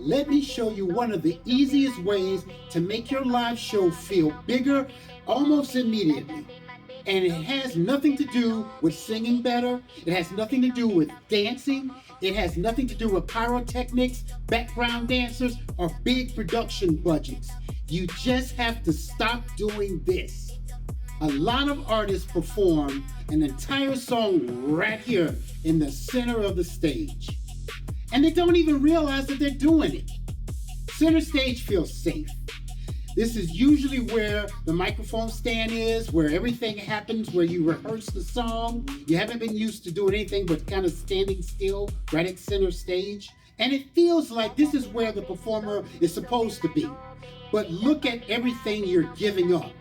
let me show you one of the easiest ways to make your live show feel bigger almost immediately. And it has nothing to do with singing better. It has nothing to do with dancing. It has nothing to do with pyrotechnics, background dancers, or big production budgets. You just have to stop doing this. A lot of artists perform an entire song right here in the center of the stage. And they don't even realize that they're doing it. Center stage feels safe. This is usually where the microphone stand is, where everything happens, where you rehearse the song. You haven't been used to doing anything but kind of standing still right at center stage. And it feels like this is where the performer is supposed to be. But look at everything you're giving up.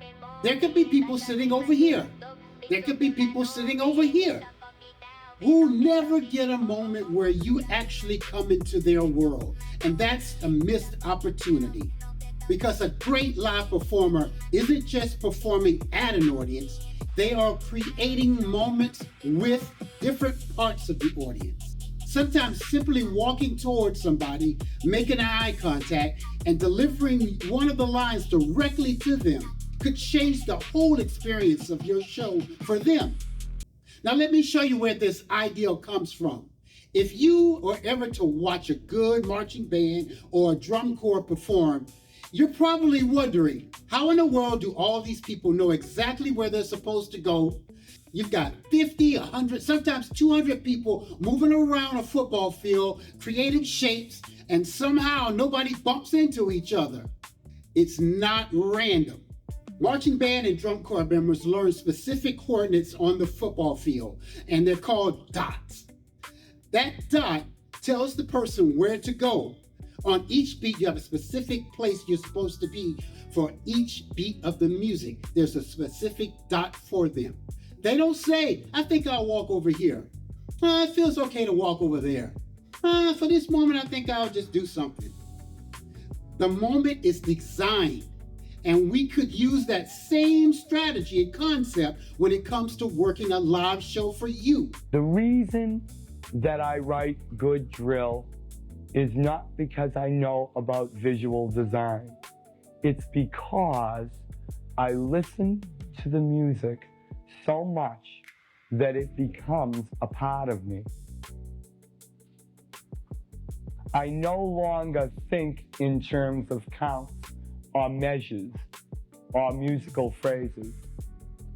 There could be people sitting over here. There could be people sitting over here who never get a moment where you actually come into their world. And that's a missed opportunity. Because a great live performer isn't just performing at an audience, they are creating moments with different parts of the audience. Sometimes simply walking towards somebody, making eye contact, and delivering one of the lines directly to them could change the whole experience of your show for them. Now let me show you where this ideal comes from. If you are ever to watch a good marching band or a drum corps perform, you're probably wondering, how in the world do all these people know exactly where they're supposed to go? You've got 50, 100, sometimes 200 people moving around a football field, creating shapes, and somehow nobody bumps into each other. It's not random. Marching band and drum corps members learn specific coordinates on the football field, and they're called dots. That dot tells the person where to go. On each beat, you have a specific place you're supposed to be for each beat of the music. There's a specific dot for them. They don't say, I think I'll walk over here. It feels okay to walk over there. For this moment, I think I'll just do something. The moment is designed, and we could use that same strategy and concept when it comes to working a live show for you. The reason that I write good drill is not because I know about visual design. It's because I listen to the music so much that it becomes a part of me. I no longer think in terms of counts or measures or musical phrases.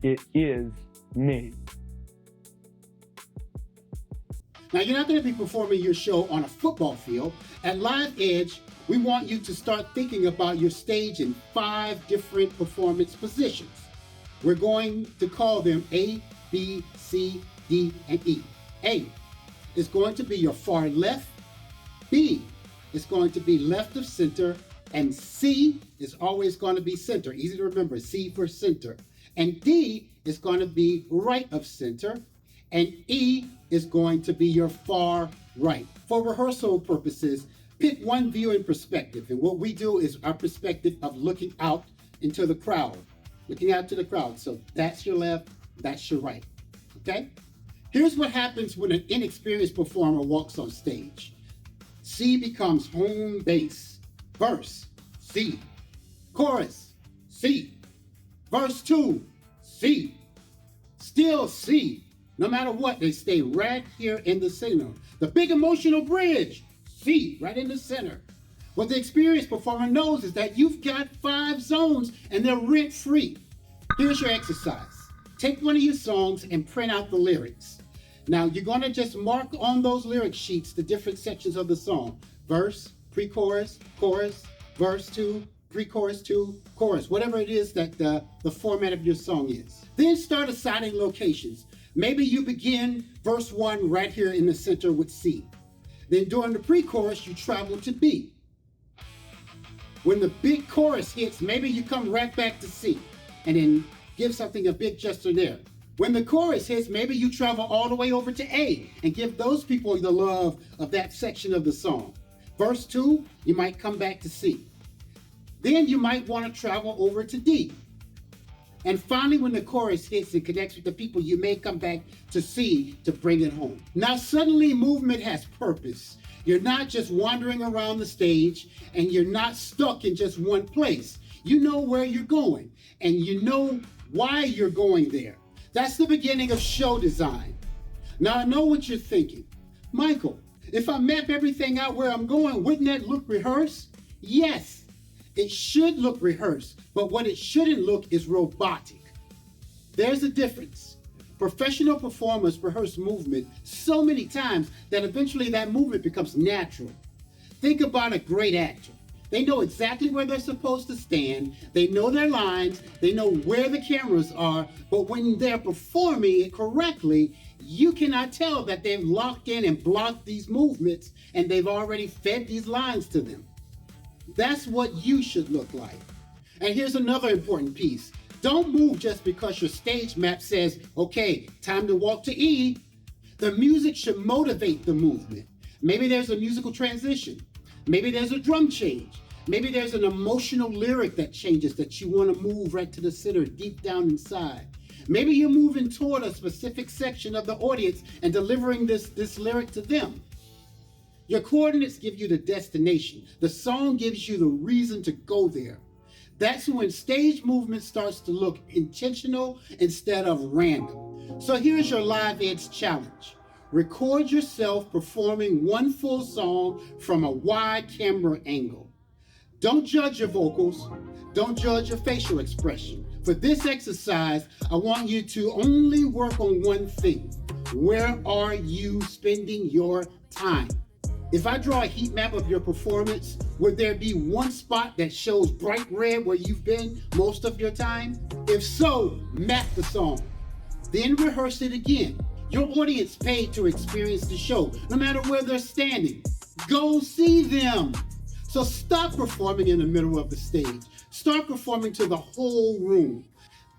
It is me. Now, you're not going to be performing your show on a football field. At Live Edge, we want you to start thinking about your stage in 5 different performance positions. We're going to call them A, B, C, D, and E. A is going to be your far left. B is going to be left of center. And C is always going to be center. Easy to remember, C for center. And D is going to be right of center. And E is going to be your far right. For rehearsal purposes, pick one viewing perspective. And what we do is our perspective of looking out into the crowd. Looking out to the crowd. So that's your left, that's your right. Okay? Here's what happens when an inexperienced performer walks on stage. C becomes home base. Verse, C. Chorus, C. Verse 2, C. Still C. No matter what, they stay right here in the center. The big emotional bridge, C, right in the center. What the experienced performer knows is that you've got 5 zones and they're rent-free. Here's your exercise. Take one of your songs and print out the lyrics. Now, you're going to just mark on those lyric sheets the different sections of the song. Verse, pre-chorus, chorus, verse 2, pre-chorus 2, chorus, whatever it is that the format of your song is. Then start assigning locations. Maybe you begin verse 1 right here in the center with C. Then during the pre-chorus, you travel to B. When the big chorus hits, maybe you come right back to C and then give something a big gesture there. When the chorus hits, maybe you travel all the way over to A and give those people the love of that section of the song. Verse 2, you might come back to C. Then you might want to travel over to D. And finally, when the chorus hits and connects with the people you may come back to see to bring it home. Now, suddenly movement has purpose. You're not just wandering around the stage, and you're not stuck in just one place. You know where you're going, and you know why you're going there. That's the beginning of show design. Now, I know what you're thinking. Michael, if I map everything out where I'm going, wouldn't that look rehearsed? Yes, it should look rehearsed, but what it shouldn't look is robotic. There's a difference. Professional performers rehearse movement so many times that eventually that movement becomes natural. Think about a great actor. They know exactly where they're supposed to stand, they know their lines, they know where the cameras are, but when they're performing it correctly, you cannot tell that they've locked in and blocked these movements and they've already fed these lines to them. That's what you should look like. And here's another important piece. Don't move just because your stage map says, okay, time to walk to E. The music should motivate the movement. Maybe there's a musical transition. Maybe there's a drum change. Maybe there's an emotional lyric that changes that you want to move right to the center, deep down inside. Maybe you're moving toward a specific section of the audience and delivering this lyric to them. Your coordinates give you the destination. The song gives you the reason to go there. That's when stage movement starts to look intentional instead of random. So here's your Live Edge challenge. Record yourself performing one full song from a wide camera angle. Don't judge your vocals. Don't judge your facial expression. For this exercise, I want you to only work on one thing. Where are you spending your time? If I draw a heat map of your performance, would there be one spot that shows bright red where you've been most of your time? If so, map the song. Then rehearse it again. Your audience paid to experience the show, no matter where they're standing. Go see them. So stop performing in the middle of the stage. Start performing to the whole room.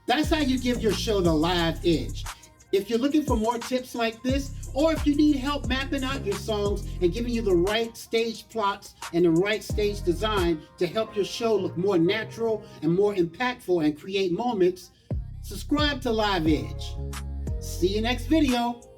That's how you give your show the live edge. If you're looking for more tips like this, or if you need help mapping out your songs and giving you the right stage plots and the right stage design to help your show look more natural and more impactful and create moments, subscribe to Live Edge. See you next video.